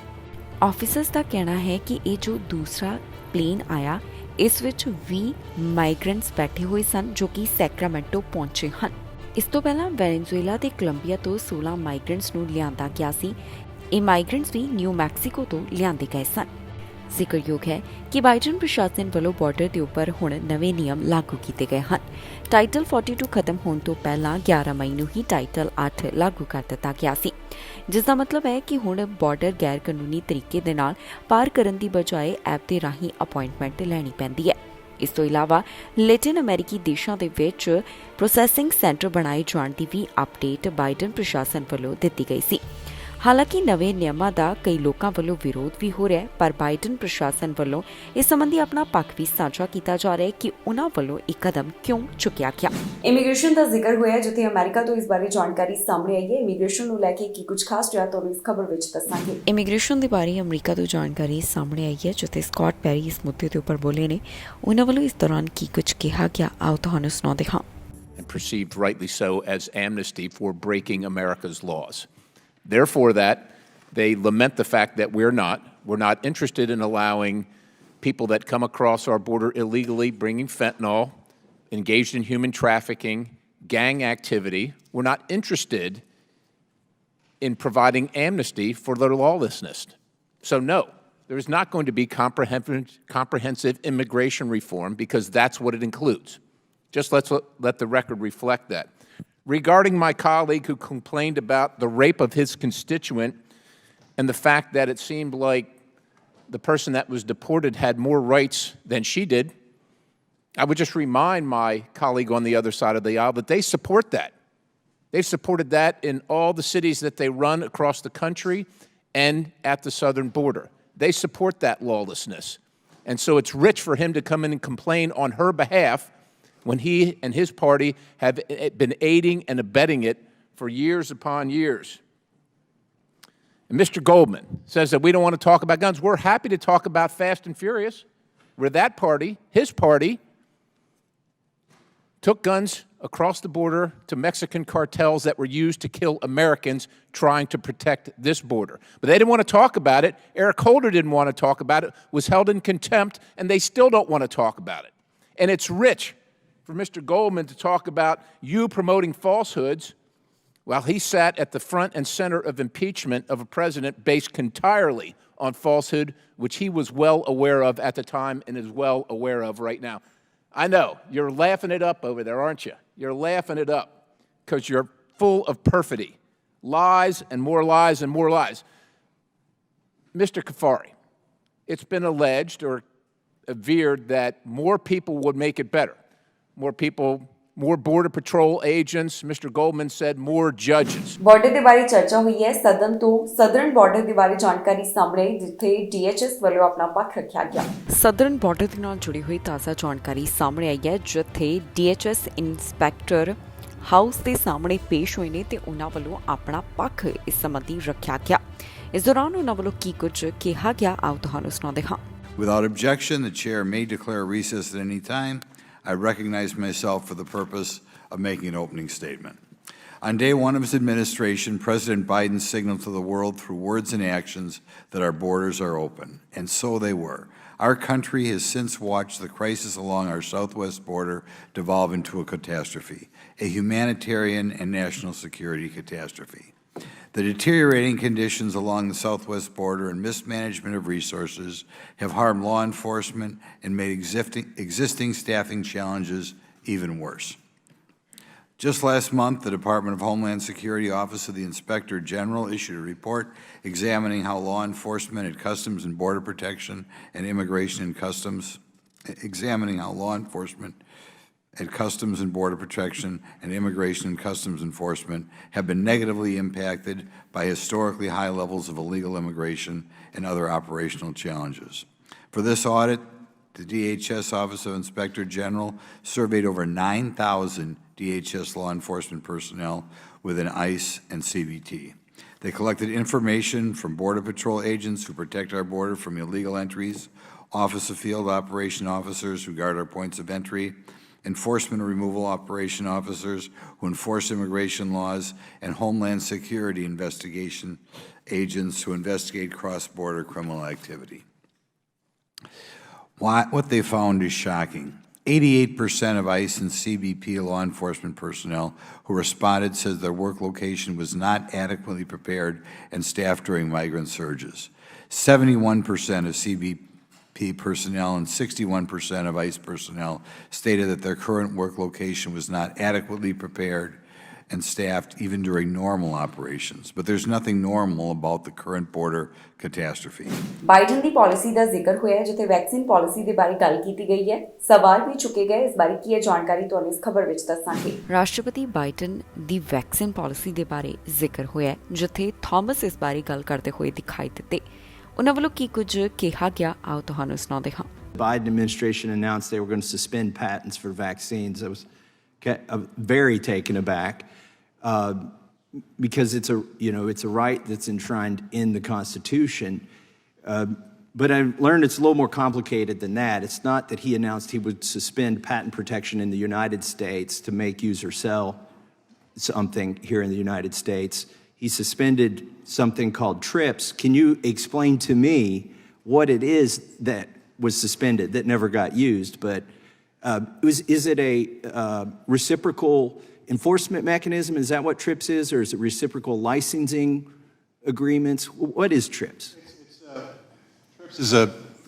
ਆਫੀਸਰਸ ਦਾ ਕਹਿਣਾ ਹੈ ਕਿ ਇਹ ਜੋ ਦੂਸਰਾ ਪਲੇਨ ਆਇਆ, ਇਸ ਵਿੱਚ 20 ਮਾਈਗ੍ਰੈਂਟਸ ਬੈਠੇ ਹੋਏ ਸਨ ਜੋ ਕਿ ਸੈਕਰਾਮੈਂਟੋ ਪਹੁੰਚੇ ਹਨ। ਇਸ ਤੋਂ ਪਹਿਲਾਂ ਵੈਨਜ਼ੂਏਲਾ ਤੇ ਕੋਲੰਬੀਆ ਤੋਂ 16 ਮਾਈਗ੍ਰੈਂਟਸ ਨੂੰ ਲਿਆਂਦਾ ਗਿਆ ਸੀ। ਇਹ ਮਾਈਗ੍ਰੈਂਟਸ ਵੀ ਨਿਊ ਮੈਕਸੀਕੋ ਤੋਂ ਲਿਆਂਦੇ ਗਏ ਸਨ। ਜ਼ਿਕਰਯੋਗ ਹੈ ਕਿ ਬਾਈਡਨ ਪ੍ਰਸ਼ਾਸਨ ਵੱਲੋਂ ਬਾਰਡਰ ਦੇ ਉੱਪਰ ਹੁਣ ਨਵੇਂ ਨਿਯਮ ਲਾਗੂ ਕੀਤੇ ਗਏ ਹਨ। ਟਾਈਟਲ 42 ਖਤਮ ਹੋਣ ਤੋਂ ਪਹਿਲਾਂ 11 ਮਈ ਨੂੰ ਹੀ ਟਾਈਟਲ 8 ਲਾਗੂ ਕਰ ਦਿੱਤਾ ਗਿਆ ਸੀ, ਜਿਸ ਦਾ ਮਤਲਬ ਹੈ ਕਿ ਹੁਣ ਬਾਰਡਰ ਗੈਰ ਕਾਨੂੰਨੀ ਤਰੀਕੇ ਦੇ ਨਾਲ ਪਾਰ ਕਰਨ ਦੀ ਬਜਾਏ ਐਪ ਦੇ ਰਾਹੀਂ ਅਪਾਇੰਟਮੈਂਟ ਲੈਣੀ ਪੈਂਦੀ ਹੈ। ਇਸ ਤੋਂ ਇਲਾਵਾ ਲੈਟਿਨ ਅਮਰੀਕੀ ਦੇਸ਼ਾਂ ਦੇ ਵਿੱਚ ਪ੍ਰੋਸੈਸਿੰਗ ਸੈਂਟਰ ਬਣਾਏ ਜਾਣ ਦੀ ਵੀ ਅਪਡੇਟ ਬਾਈਡਨ ਪ੍ਰਸ਼ਾਸਨ ਵੱਲੋਂ ਦਿੱਤੀ ਗਈ ਸੀ। ਹਾਲਾਂਕਿ ਨਵੇਂ ਨਿਯਮਾਂ ਦਾ ਕਈ ਲੋਕਾਂ ਵੱਲੋਂ ਵਿਰੋਧ ਵੀ ਹੋ ਰਿਹਾ ਹੈ, ਪਰ ਬਾਈਡਨ ਪ੍ਰਸ਼ਾਸਨ ਵੱਲੋਂ ਇਸ ਸੰਬੰਧੀ ਆਪਣਾ ਪੱਖ ਵੀ ਸਾਂਝਾ ਕੀਤਾ ਜਾ ਰਿਹਾ ਹੈ ਕਿ ਉਹਨਾਂ ਵੱਲੋਂ ਇਹ ਕਦਮ ਕਿਉਂ ਚੁੱਕਿਆ ਗਿਆ। ਇਮੀਗ੍ਰੇਸ਼ਨ ਦਾ ਜ਼ਿਕਰ ਹੋਇਆ, ਜਿੱਥੇ ਅਮਰੀਕਾ ਤੋਂ ਇਸ ਬਾਰੇ ਜਾਣਕਾਰੀ ਸਾਹਮਣੇ ਆਈ ਹੈ। ਇਮੀਗ੍ਰੇਸ਼ਨ ਨੂੰ ਲੈ ਕੇ ਕੀ ਕੁਝ ਖਾਸ ਰਿਹਾ ਤੁਹਾਨੂੰ ਇਸ ਖਬਰ ਵਿੱਚ ਦੱਸਾਂਗੇ। ਇਮੀਗ੍ਰੇਸ਼ਨ ਦੇ ਬਾਰੇ ਅਮਰੀਕਾ ਤੋਂ ਜਾਣਕਾਰੀ ਸਾਹਮਣੇ ਆਈ ਹੈ, ਜਿੱਥੇ ਸਕਾਟ ਪੈਰੀ ਇਸ ਮੁੱਦੇ ਦੇ ਉੱਪਰ ਬੋਲੇ ਨੇ। ਉਹਨਾਂ ਵੱਲੋਂ ਇਸ ਦੌਰਾਨ ਕੀ ਕੁਝ ਕਿਹਾ ਗਿਆ, ਆਓ ਤੁਹਾਨੂੰ ਸੁਣਾਉਂਦੇ ਹਾਂ। Perceived rightly so as amnesty for breaking America's laws. Therefore, that they lament the fact that we're not interested in allowing people that come across our border illegally, bringing fentanyl, engaged in human trafficking, gang activity. We're not interested in providing amnesty for their lawlessness. So no, there is not going to be comprehensive immigration reform because that's what it includes. Just let the record reflect that. Regarding my colleague who complained about the rape of his constituent and the fact that it seemed like the person that was deported had more rights than she did, I would just remind my colleague on the other side of the aisle that they support that. They've supported that in all the cities that they run across the country and at the southern border. They support that lawlessness. And so it's rich for him to come in and complain on her behalf when he and his party have been aiding and abetting it for years upon years. And Mr. Goldman says that we don't want to talk about guns. We're happy to talk about Fast and Furious, where that party, his party, took guns across the border to Mexican cartels that were used to kill Americans trying to protect this border. But they didn't want to talk about it. Eric Holder didn't want to talk about it, was held in contempt, and they still don't want to talk about it. And it's rich for Mr. Goldman to talk about you promoting falsehoods while he sat at the front and center of impeachment of a president based entirely on falsehood, which he was well aware of at the time and is well aware of right now. I know, you're laughing it up over there, aren't you? You're laughing it up because you're full of perfidy. Lies and more lies and more lies. Mr. Kafari, it's been alleged or averred that more people would make it better. More people, more Border Patrol agents, Mr. Goldman said more judges. Border ਦੇ ਬਾਰੇ ਚਰਚਾ ਹੋਈ ਹੈ ਸਦਨ ਤੋਂ southern border ਦੇ ਬਾਰੇ ਜਾਣਕਾਰੀ ਸਾਹਮਣੇ ਜਿੱਥੇ ਡੀਐਚਐਸ ਵੱਲੋਂ ਆਪਣਾ ਪੱਖ ਰੱਖਿਆ ਗਿਆ। ਸਦਰਨ ਬਾਰਡਰ ਦੇ ਨਾਲ ਜੁੜੀ ਹੋਈ ਤਾਜ਼ਾ ਜਾਣਕਾਰੀ ਸਾਹਮਣੇ ਆਈ ਹੈ ਜਿੱਥੇ ਡੀਐਚਐਸ ਇੰਸਪੈਕਟਰ ਹਾਊਸ ਦੇ ਸਾਹਮਣੇ ਪੇਸ਼ ਹੋਏ ਨੇ ਤੇ ਉਹਨਾਂ ਵੱਲੋਂ ਆਪਣਾ ਪੱਖ ਇਸ ਸੰਬੰਧੀ ਰੱਖਿਆ ਗਿਆ। ਇਸ ਦੌਰਾਨ ਉਹਨਾਂ ਵੱਲੋਂ ਕੀ ਕੁਝ ਕਿਹਾ ਗਿਆ ਆਓ ਤੁਹਾਨੂੰ ਸੁਣਾਉਂਦੇ ਹਾਂ। Without objection, the chair may declare recess at any time. I recognize myself for the purpose of making an opening statement. On day one of his administration, President Biden signaled to the world through words and actions that our borders are open, and so they were. Our country has since watched the crisis along our southwest border devolve into a catastrophe, a humanitarian and national security catastrophe. The deteriorating conditions along the southwest border and mismanagement of resources have harmed law enforcement and made existing staffing challenges even worse. Just last month, the Department of Homeland Security Office of the Inspector General issued a report examining how law enforcement at Customs and Border Protection and Immigration and Customs, at Customs and Border Protection and Immigration and Customs Enforcement have been negatively impacted by historically high levels of illegal immigration and other operational challenges. For this audit, the DHS Office of Inspector General surveyed over 9,000 DHS law enforcement personnel within ICE and CBT. They collected information from Border Patrol agents who protect our border from illegal entries, Office of Field Operation Officers who guard our points of entry, Enforcement and Removal Operation Officers who enforce immigration laws, and Homeland Security investigation agents who investigate cross-border criminal activity. What they found is shocking. 88% of ICE and CBP law enforcement personnel who responded said their work location was not adequately prepared and staffed during migrant surges. 71% of CBP personnel and 61% of ICE personnel stated that their current work location was not adequately prepared and staffed even during normal operations. But there's nothing normal about the current border catastrophe. Biden the policy ਦਾ ਜ਼ਿਕਰ ਹੋਇਆ ਜਿੱਥੇ vaccine policy ਦੇ ਬਾਰੇ ਗੱਲ ਕੀਤੀ ਗਈ ਹੈ ਸਵਾਲ ਵੀ ਚੁੱਕੇ ਗਏ ਇਸ ਬਾਰੇ ਕੀ ਹੈ ਜਾਣਕਾਰੀ ਤੁਹਾਨੂੰ ਇਸ ਖਬਰ ਵਿੱਚ ਦੱਸਾਂਗੇ। ਰਾਸ਼ਟਰਪਤੀ ਬਾਈਡਨ ਦੀ ਵੈਕਸੀਨ ਪਾਲਿਸੀ ਦੇ ਬਾਰੇ ਜ਼ਿਕਰ ਹੋਇਆ ਜਿੱਥੇ ਥਾਮਸ ਇਸ ਬਾਰੇ ਗੱਲ ਕਰਦੇ ਹੋਏ ਦਿਖਾਈ ਦਿੱਤੇ। ਉਹਨਾਂ ਵੱਲੋਂ ਕੀ ਕੁਝ ਕਿਹਾ ਗਿਆ ਆਓ ਤੁਹਾਨੂੰ ਸੁਣਾਉਂਦੇ ਹਾਂ। Biden administration announced they were going to suspend patents for vaccines. I was very taken aback because it's a right that's enshrined in the Constitution. But I learned it's a little more complicated than that. It's not that he announced he would suspend patent protection in the United States to make use or sell something here in the United States. He suspended something called TRIPS. Can you explain to me what it is that was suspended that never got used? But is it a reciprocal enforcement mechanism? Is that what TRIPS is? Or is it reciprocal licensing agreements? What is TRIPS?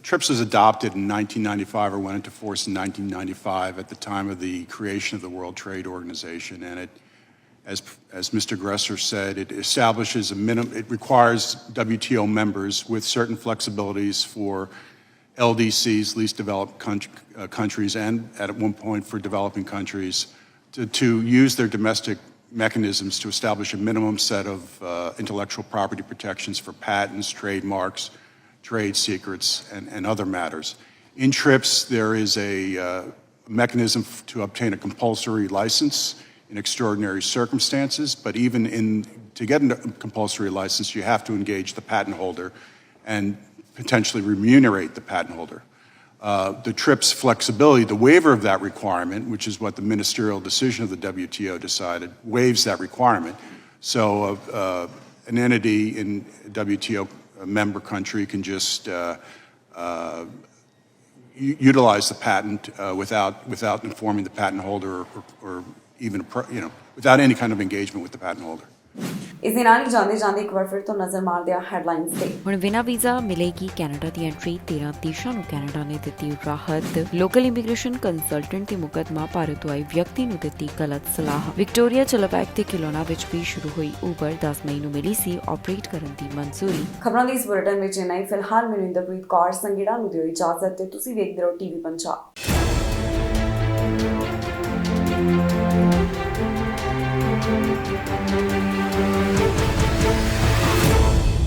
TRIPS was adopted in 1995 or went into force in 1995 at the time of the creation of the World Trade Organization. And it, as Mr. Gresser said, it establishes it requires WTO members with certain flexibilities for LDCs, least developed countries, and at one point for developing countries, to use their domestic mechanisms to establish a minimum set of intellectual property protections for patents, trademarks, trade secrets, and other matters. In TRIPS, there is a mechanism to obtain a compulsory license in extraordinary circumstances, but even to get a compulsory license, you have to engage the patent holder and potentially remunerate the patent holder. The TRIPS flexibility, the waiver of that requirement, which is what the ministerial decision of the WTO decided, waives that requirement. So an entity in a WTO member country can just utilize the patent without informing the patent holder or even, without any kind of engagement with the patent holder. ਇਸ ਦੇ ਨਾਲ ਹੀ ਜਾਂਦੇ ਜਾਂਦੇ ਇੱਕ ਵਾਰ ਫਿਰ ਤੋਂ ਨਜ਼ਰ ਮਾਰਦੇ ਆ ਹੈਡਲਾਈਨਸ ਤੇ। ਹੁਣ ਬਿਨਾਂ ਵੀਜ਼ਾ ਮਿਲੇਗੀ ਕੈਨੇਡਾ ਦੀ ਐਂਟਰੀ। 13 ਦੇਸ਼ਾਂ ਨੂੰ ਕੈਨੇਡਾ ਨੇ ਦਿੱਤੀ ਰਾਹਤ। ਲੋਕਲ ਇਮੀਗ੍ਰੇਸ਼ਨ ਕੰਸਲਟੈਂਟ ਤੇ ਮੁਕੱਦਮਾ ਭਾਰਤ ਤੋਂ ਆਏ ਵਿਅਕਤੀ ਨੂੰ ਦਿੱਤੀ ਗਲਤ ਸਲਾਹ। ਵਿਕਟੋਰੀਆ ਚਲਬੈਕ ਤੇ ਕਿਲੋਨਾ ਵਿੱਚ ਵੀ ਸ਼ੁਰੂ ਹੋਈ ਉਬਰ। 10 ਮਈ ਨੂੰ ਮਿਲੀ ਸੀ ਆਪਰੇਟ ਕਰਨ ਦੀ ਮਨਜ਼ੂਰੀ। ਖਬਰਾਂ ਦੀ ਇਸ ਬੁਲੇਟਿਨ ਵਿੱਚ ਇੰਨਾ ਹੀ। ਫਿਲਹਾਲ ਮੈਨੂੰ ਇੰਦਰਪ੍ਰੀਤ ਕੌਰ ਸੰਘੇੜਾ ਨੂੰ ਦਿਓ ਇਜਾਜ਼ਤ ਤੇ ਤੁਸੀਂ ਵੇਖਦੇ ਰਹੋ ਟੀਵੀ ਪੰਜਾਬ।